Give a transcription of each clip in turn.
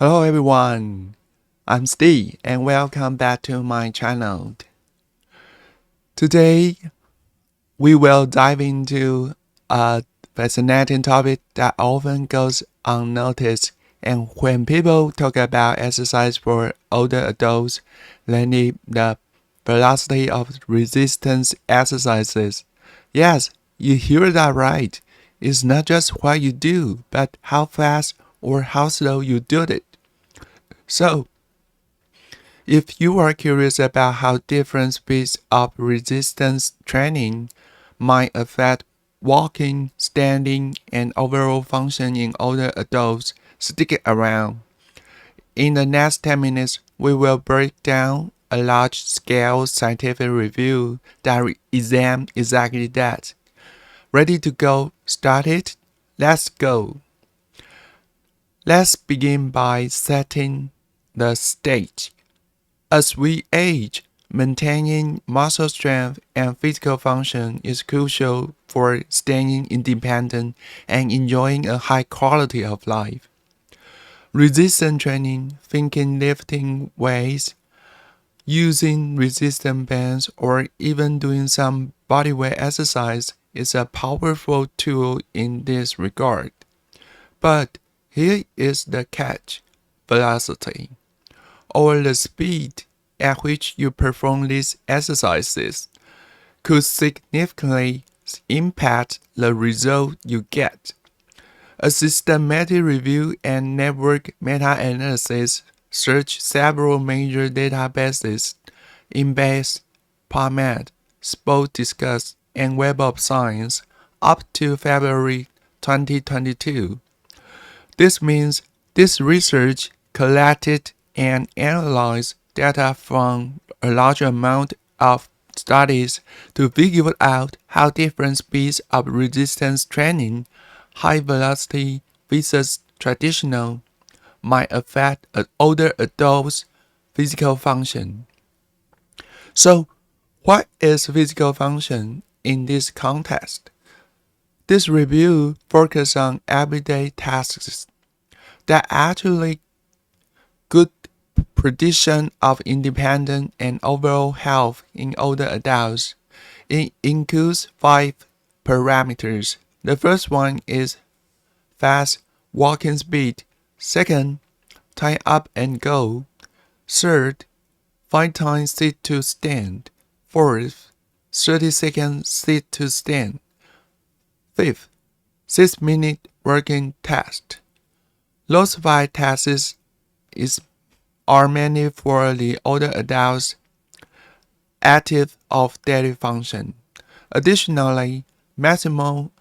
Hello everyone, I'm Steve and welcome back to my channel. Today we will dive into a fascinating topic that often goes unnoticed, and when people talk about exercise for older adults, they need the velocity of resistance exercises. Yes, you hear that right. It's not just what you do, but how fast or how slow you do it. So, if you are curious about how different speeds of resistance training might affect walking, standing, and overall function in older adults, stick around. In the next 10 minutes, we will break down a large-scale scientific review that examines exactly that. Ready to go? Start it? Let's go. Let's begin by setting the stage. As we age, maintaining muscle strength and physical function is crucial for staying independent and enjoying a high quality of life. Resistance training, thinking lifting weights, using resistance bands, or even doing some bodyweight exercise is a powerful tool in this regard. But here is the catch: velocity, or the speed at which you perform these exercises, could significantly impact the result you get. A systematic review and network meta-analysis searched several major databases in Bayes, PubMed, Sport Discuss, and Web of Science up to February 2022. This means this research collected and analyzed data from a large amount of studies to figure out how different speeds of resistance training, high velocity versus traditional, might affect an older adult's physical function. So, what is physical function in this context? This review focuses on everyday tasks that actually good prediction of independence and overall health in older adults. It includes 5 parameters. The first one is fast walking speed. Second, time up and go. Third, 5 times sit to stand. Fourth, 30 seconds sit to stand. Fifth, 6-minute working test. Those 5 tests are mainly for the older adults active of daily function. Additionally, maximum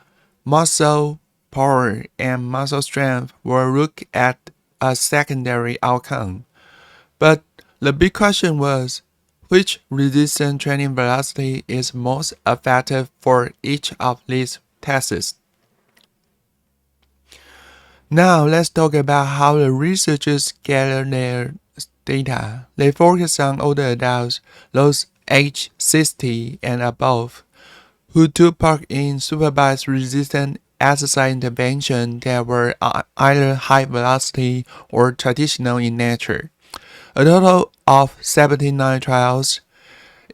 muscle power and muscle strength will look at a secondary outcome. But the big question was, which resistance training velocity is most effective for each of these tests? Now let's talk about how the researchers gather their data. They focus on older adults, those aged 60 and above, who took part in supervised resistance exercise interventions that were either high velocity or traditional in nature. A total of 79 trials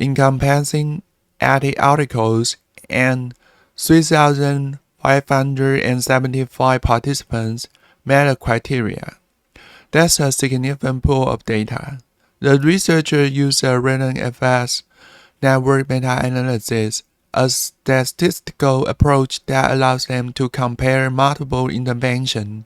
encompassing 80 articles and 3,575 participants met the criteria. That's a significant pool of data. The researcher used a random effects network meta-analysis, a statistical approach that allows them to compare multiple interventions.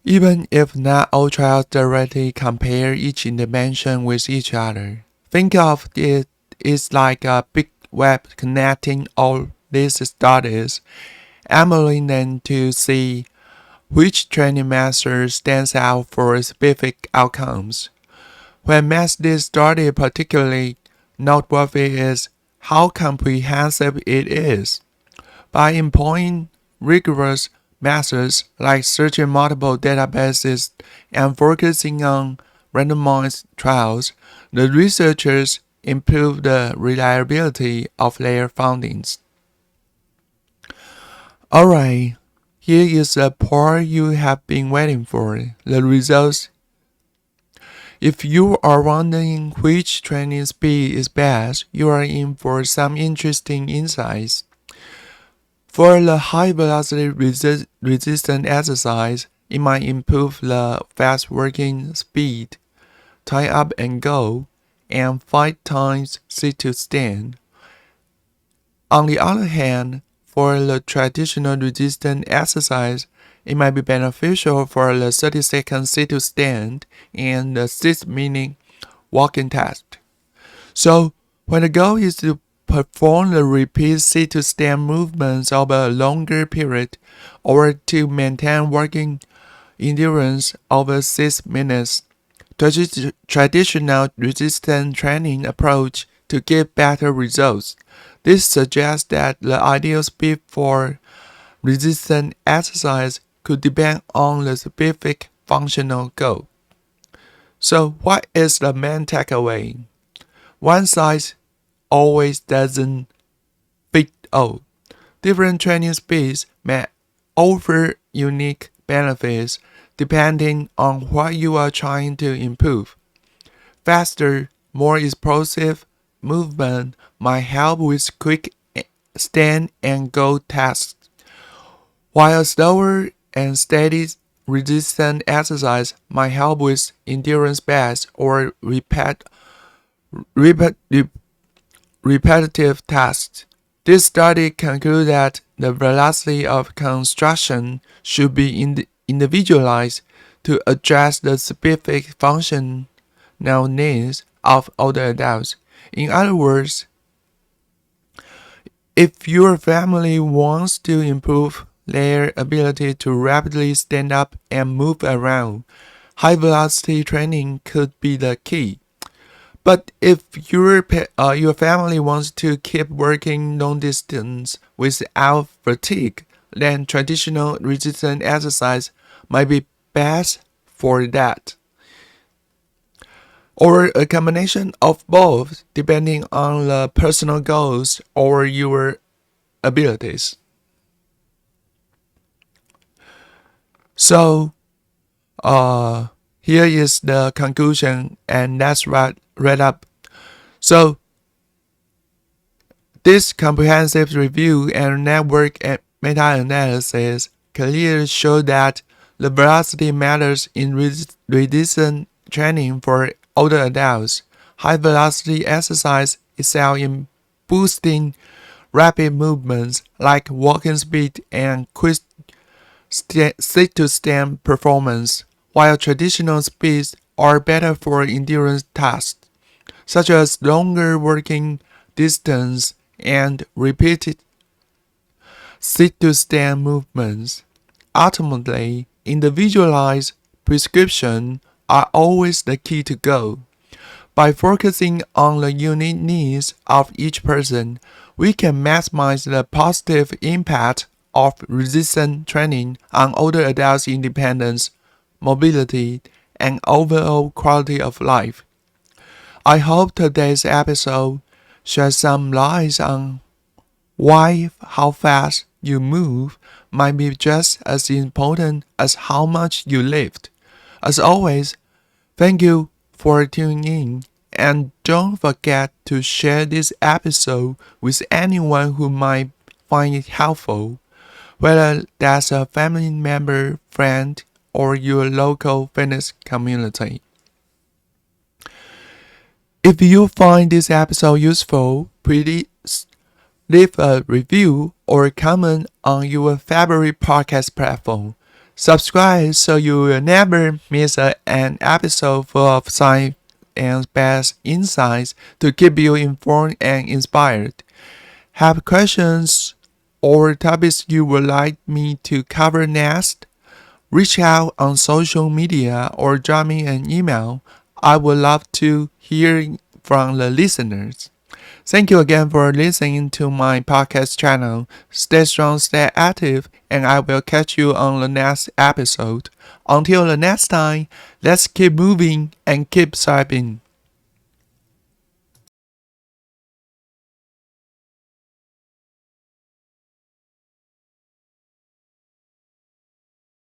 Even if not all trials directly compare each intervention with each other, think of it as like a big web connecting all these studies, enabling them to see which training method stands out for specific outcomes. What makes this study particularly noteworthy is how comprehensive it is. By employing rigorous methods like searching multiple databases and focusing on randomized trials, the researchers improved the reliability of their findings. Alright, Here is the part you have been waiting for. The results. If you are wondering which training speed is best, you are in for some interesting insights. For the high velocity resistant exercise, it might improve the fast working speed, tie up and go, and 5 times sit to stand. On the other hand, for the traditional resistance exercise, it might be beneficial for the 30-second sit to stand and the 6-minute walking test. So, when the goal is to perform the repeat sit to stand movements over a longer period or to maintain working endurance over 6 minutes, traditional resistance training approach to get better results. This suggests that the ideal speed for resistance exercise could depend on the specific functional goal. So, what is the main takeaway? One size always doesn't fit all. Different training speeds may offer unique benefits depending on what you are trying to improve. Faster, more explosive movement might help with quick stand and go tasks, while slower and steady resistance exercise might help with endurance-based or repetitive tasks. This study concludes that the velocity of construction should be individualized to address the specific functional needs of older adults. In other words, if your family wants to improve their ability to rapidly stand up and move around, high velocity training could be the key. But if your family wants to keep working long distance without fatigue, then traditional resistance exercise might be best for that. Or a combination of both, depending on the personal goals or your abilities. So, here is the conclusion, and let's wrap up. So, this comprehensive review and network meta-analysis clearly show that the velocity matters in resistance training for older adults. High velocity exercise excel in boosting rapid movements like walking speed and quick sit-to-stand performance, while traditional speeds are better for endurance tasks, such as longer working distance and repeated sit-to-stand movements. Ultimately, individualized prescriptions are always the key to go. By focusing on the unique needs of each person, we can maximize the positive impact of resistance training on older adults' independence, mobility, and overall quality of life. I hope today's episode sheds some light on why how fast you move might be just as important as how much you lift. As always, thank you for tuning in, and don't forget to share this episode with anyone who might find it helpful, whether that's a family member, friend, or your local fitness community. If you find this episode useful, please leave a review or comment on your favorite podcast platform. Subscribe so you will never miss an episode full of science and best insights to keep you informed and inspired. Have questions or topics you would like me to cover next? Reach out on social media or drop me an email. I would love to hear from the listeners. Thank you again for listening to my podcast channel. Stay strong, stay active, and I will catch you on the next episode. Until the next time, let's keep moving and keep thriving.